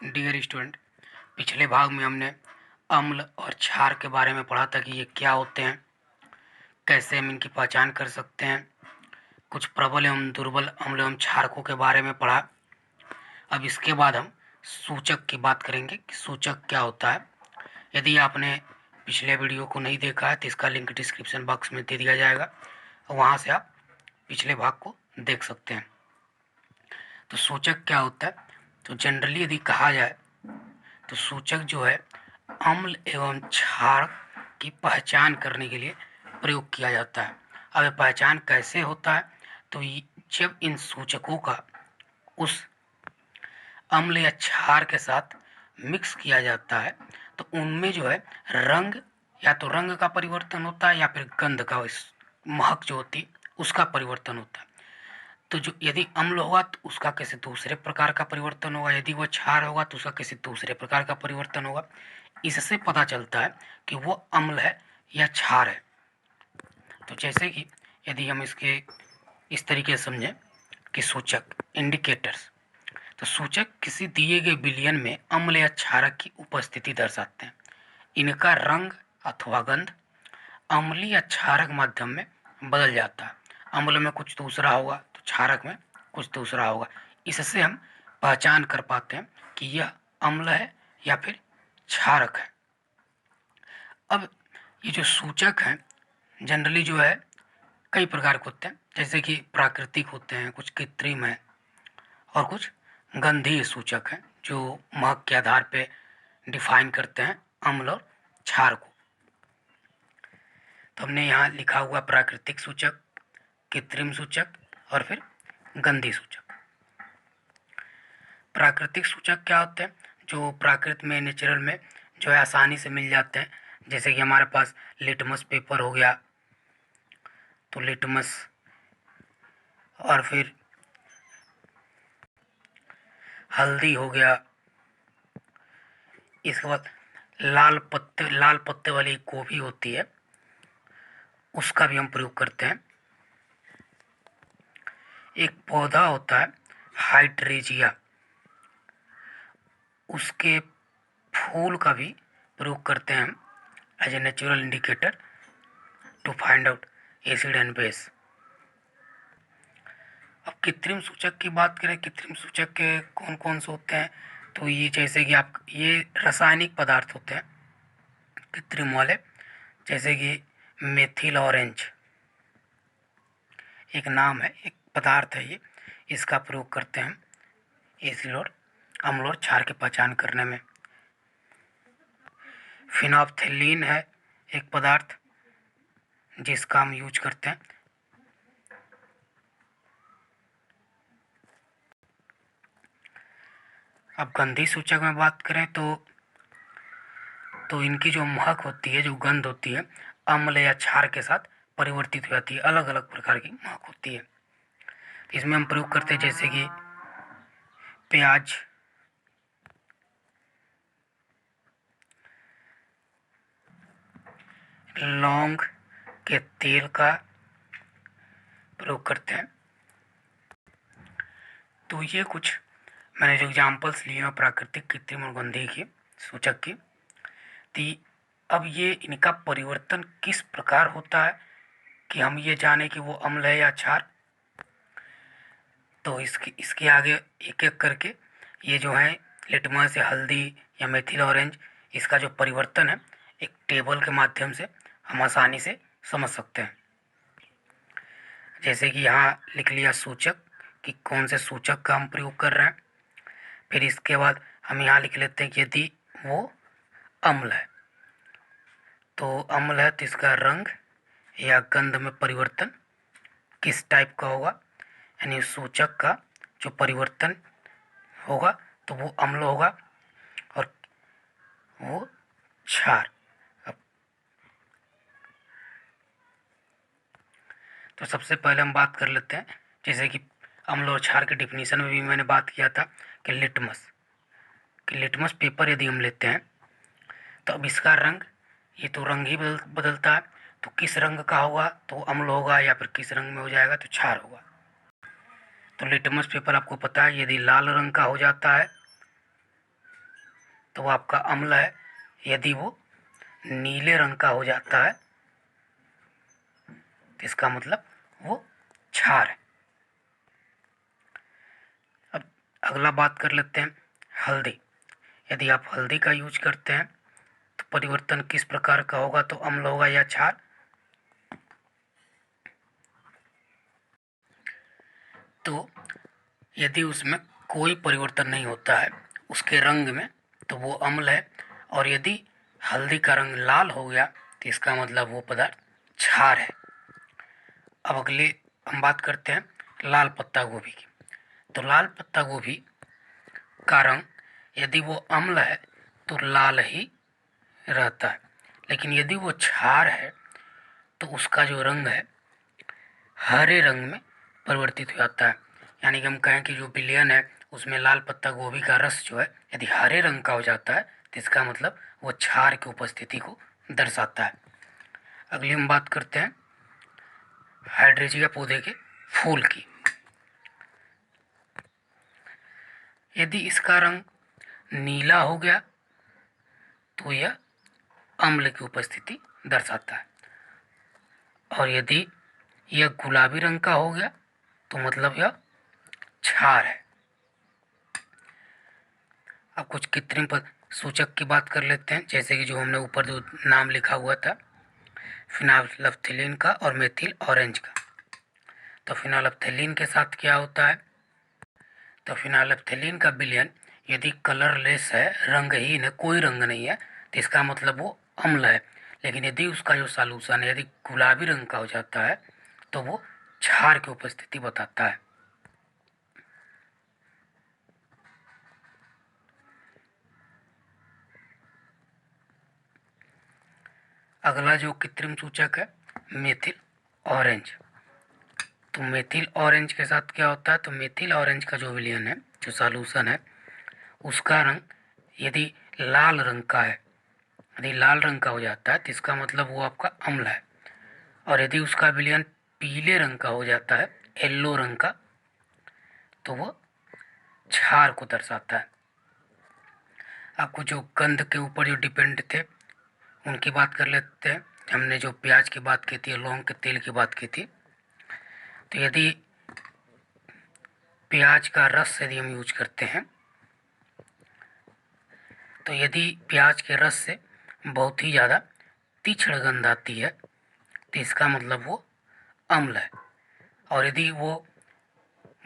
Dear student, पिछले भाग में हमने अम्ल और क्षार के बारे में पढ़ा था कि ये क्या होते हैं, कैसे हम इनकी पहचान कर सकते हैं। कुछ प्रबल एवं दुर्बल अम्ल एवं क्षारकों के बारे में पढ़ा। अब इसके बाद हम सूचक की बात करेंगे कि सूचक क्या होता है। यदि आपने पिछले वीडियो को नहीं देखा है तो इसका लिंक डिस्क्रिप्शन बॉक्स में दे दिया जाएगा, वहाँ से आप पिछले भाग को देख सकते हैं। तो सूचक क्या होता है, तो जनरली यदि कहा जाए तो सूचक जो है अम्ल एवं क्षार की पहचान करने के लिए प्रयोग किया जाता है। अब ये पहचान कैसे होता है, तो जब इन सूचकों का उस अम्ल या क्षार के साथ मिक्स किया जाता है तो उनमें जो है रंग, या तो रंग का परिवर्तन होता है या फिर गंध का, इस महक जो होती है उसका परिवर्तन होता है। तो जो यदि अम्ल होगा तो उसका किसी दूसरे प्रकार का परिवर्तन होगा, यदि वह क्षार होगा तो उसका किसी दूसरे प्रकार का परिवर्तन होगा। इससे पता चलता है कि वो अम्ल है या क्षार है। तो जैसे कि यदि हम इसके इस तरीके से समझें कि सूचक इंडिकेटर्स, तो सूचक किसी दिए गए विलयन में अम्ल या क्षारक की उपस्थिति दर्शाते हैं। इनका रंग अथवा गंध अम्लीय या क्षारक माध्यम में बदल जाता है। अम्ल में कुछ दूसरा होगा तो क्षारक में कुछ दूसरा होगा। इससे हम पहचान कर पाते हैं कि यह अम्ल है या फिर क्षारक है। अब ये जो सूचक हैं जनरली जो है कई प्रकार के होते हैं, जैसे कि प्राकृतिक होते हैं, कुछ कृत्रिम हैं और कुछ गंधीय सूचक हैं जो महक के आधार पे डिफाइन करते हैं अम्ल और क्षार को। तो हमने यहाँ लिखा हुआ प्राकृतिक सूचक, कृत्रिम सूचक और फिर गंधीय सूचक। प्राकृतिक सूचक क्या होते हैं, जो प्राकृत में नेचुरल में जो है आसानी से मिल जाते हैं। जैसे कि हमारे पास लिटमस पेपर हो गया, तो लिटमस, और फिर हल्दी हो गया। इसके बाद लाल पत्ते वाली गोभी होती है, उसका भी हम प्रयोग करते हैं। एक पौधा होता है हाइड्रेजिया, उसके फूल का भी प्रयोग करते हैं हम as a natural indicator to find out acid and base. अब कृत्रिम सूचक की बात करें, कृत्रिम सूचक के कौन कौन से होते हैं, तो ये जैसे कि आप ये रासायनिक पदार्थ होते हैं कृत्रिम वाले, जैसे कि मेथिल ऑरेंज एक नाम है, एक पदार्थ है ये, इसका प्रयोग करते हैं हम एसिड और अम्ल और क्षार की पहचान करने में। फिनोल्फ्थेलीन है एक पदार्थ जिसका हम यूज करते हैं। अब गंधीय सूचक में बात करें तो इनकी जो महक होती है, जो गंध होती है, अम्ल या क्षार के साथ परिवर्तित हो जाती है, अलग अलग प्रकार की महक होती है। इसमें हम प्रयोग करते हैं जैसे कि प्याज, लौंग के तेल का प्रयोग करते हैं। तो ये कुछ मैंने जो एग्जाम्पल्स लिए हैं प्राकृतिक, कृत्रिम और गंधीय की सूचक की। तो अब ये इनका परिवर्तन किस प्रकार होता है कि हम ये जाने कि वो अम्ल है या क्षार, तो इसके आगे एक एक करके ये जो है लिटमस या हल्दी या मेथिल ऑरेंज, इसका जो परिवर्तन है एक टेबल के माध्यम से हम आसानी से समझ सकते हैं। जैसे कि यहाँ लिख लिया सूचक कि कौन से सूचक का हम प्रयोग कर रहे हैं। फिर इसके बाद हम यहाँ लिख लेते हैं कि यदि वो अम्ल है, तो अम्ल है तो इसका रंग या गंध में परिवर्तन किस टाइप का होगा, यानी सूचक का जो परिवर्तन होगा तो वो अम्ल होगा और वो क्षार। तो सबसे पहले हम बात कर लेते हैं, जैसे कि अम्ल और क्षार के डिफिनीशन में भी मैंने बात किया था कि लिटमस पेपर यदि हम लेते हैं तो अब इसका रंग, ये तो रंग ही बदलता है, तो किस रंग का होगा तो अम्ल होगा या फिर किस रंग में हो जाएगा तो क्षार होगा। तो लिटमस पेपर आपको पता है यदि लाल रंग का हो जाता है तो वो आपका अम्ल है। यदि वो नीले रंग का हो जाता है तो इसका मतलब वो क्षार है। अब अगला बात कर लेते हैं हल्दी। यदि आप हल्दी का यूज करते हैं तो परिवर्तन किस प्रकार का होगा, तो अम्ल होगा या क्षार? तो यदि उसमें कोई परिवर्तन नहीं होता है उसके रंग में तो वो अम्ल है, और यदि हल्दी का रंग लाल हो गया तो इसका मतलब वो पदार्थ क्षार है। अब अगले हम बात करते हैं लाल पत्ता गोभी की। तो लाल पत्ता गोभी का रंग यदि वो अम्ल है तो लाल ही रहता है, लेकिन यदि वो क्षार है तो उसका जो रंग है हरे रंग में परिवर्तित हो जाता है। यानी कि हम कहें कि जो विलियन है उसमें लाल पत्ता गोभी का रस जो है यदि हरे रंग का हो जाता है तो इसका मतलब वो क्षार की उपस्थिति को दर्शाता है। अगली हम बात करते हैं हाइड्रेंजिया पौधे के फूल की। यदि इसका रंग नीला हो गया तो यह अम्ल की उपस्थिति दर्शाता है, और यदि यह गुलाबी रंग का हो गया तो मतलब यह क्षार है। अब कुछ कृत्रिम सूचक की बात कर लेते हैं, जैसे कि जो हमने ऊपर जो नाम लिखा हुआ था फिनाइलफ्थैलीन का और मेथिल ऑरेंज का। तो फिनाइलफ्थैलीन के साथ क्या होता है, तो फिनाइलफ्थैलीन का विलयन यदि कलरलेस है, रंगहीन है, कोई रंग नहीं है, तो इसका मतलब वो अम्ल है। लेकिन यदि उसका जो सॉल्यूशन है यदि गुलाबी रंग का हो जाता है तो वो क्षार की उपस्थिति बताता है। अगला जो कृत्रिम सूचक है मेथिल ऑरेंज। तो मेथिल ऑरेंज के साथ क्या होता है, तो मेथिल ऑरेंज का जो विलयन है, जो सॉल्यूशन है, उसका रंग यदि लाल रंग का है, यदि लाल रंग का हो जाता है तो इसका मतलब वो आपका अम्ल है, और यदि उसका विलयन पीले रंग का हो जाता है, येलो रंग का, तो वो क्षार को दर्शाता है। आपको जो गंध के ऊपर जो डिपेंड थे उनकी बात कर लेते हैं। हमने जो प्याज की बात की थी, लौंग के तेल की बात की थी, तो यदि प्याज का रस यदि हम यूज करते हैं तो यदि प्याज के रस से बहुत ही ज़्यादा तीक्ष्ण गंध आती है तो इसका मतलब वो अम्ल है, और यदि वो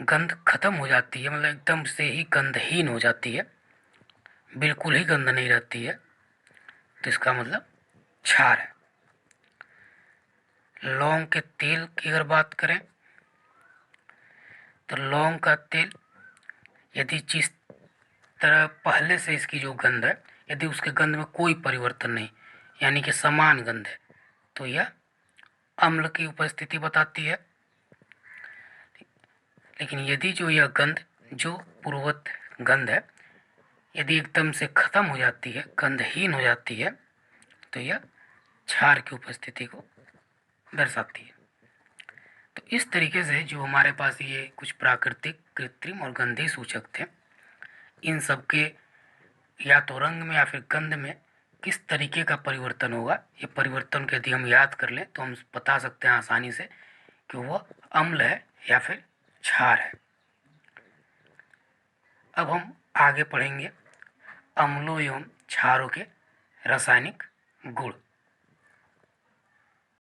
गंध खत्म हो जाती है, मतलब एकदम से ही गंधहीन हो जाती है, बिल्कुल ही गंध नहीं रहती है, तो इसका मतलब क्षार है। लौंग के तेल की अगर बात करें तो लौंग का तेल यदि जिस तरह पहले से इसकी जो गंध है, यदि उसके गंध में कोई परिवर्तन नहीं, यानी कि समान गंध है, तो यह अम्ल की उपस्थिति बताती है। लेकिन यदि जो यह गंध, जो पूर्ववत गंध है, यदि एकदम से खत्म हो जाती है, गंधहीन हो जाती है, तो यह क्षार की उपस्थिति को दर्शाती है। तो इस तरीके से जो हमारे पास ये कुछ प्राकृतिक, कृत्रिम और गंधीय सूचक थे, इन सब के या तो रंग में या फिर गंध में किस तरीके का परिवर्तन होगा, ये परिवर्तन को यदि हम याद कर लें तो हम बता सकते हैं आसानी से कि वह अम्ल है या फिर क्षार है। अब हम आगे पढ़ेंगे अम्लों एवं क्षारों के रासायनिक गुण।